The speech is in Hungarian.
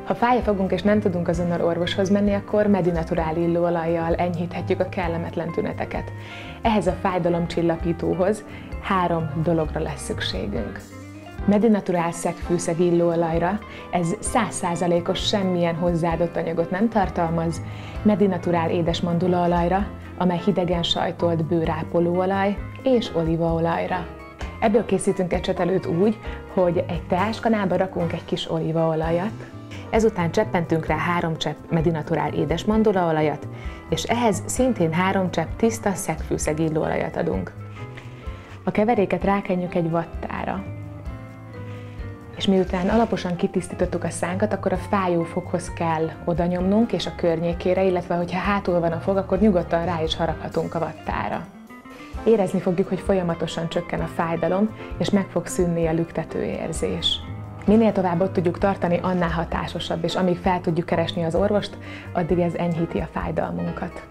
Ha fáj a fogunk és nem tudunk azonnal orvoshoz menni, akkor Medinaturál illóolajjal enyhíthetjük a kellemetlen tüneteket. Ehhez a fájdalomcsillapítóhoz 3 dologra lesz szükségünk. Medinaturál szegfűszeg illóolajra, ez 100%-os, semmilyen hozzáadott anyagot nem tartalmaz, Medinaturál édesmandulaolajra, amely hidegen sajtolt bőrápolóolaj, és olívaolajra. Ebből készítünk ecsetelőt úgy, hogy egy teáskanába rakunk egy kis olívaolajat, ezután cseppentünk rá 3 csepp Medinaturál édesmandulaolajat, és ehhez szintén 3 csepp tiszta szegfűszeg illóolajat adunk. A keveréket rákenjük egy vattára, és miután alaposan kitisztítottuk a szánkat, akkor a fájó foghoz kell odanyomnunk, és a környékére, illetve hogyha hátul van a fog, akkor nyugodtan rá is haraphatunk a vattára. Érezni fogjuk, hogy folyamatosan csökken a fájdalom, és meg fog szűnni a lüktető érzés. Minél tovább ott tudjuk tartani, annál hatásosabb, és amíg fel tudjuk keresni az orvost, addig ez enyhíti a fájdalmunkat.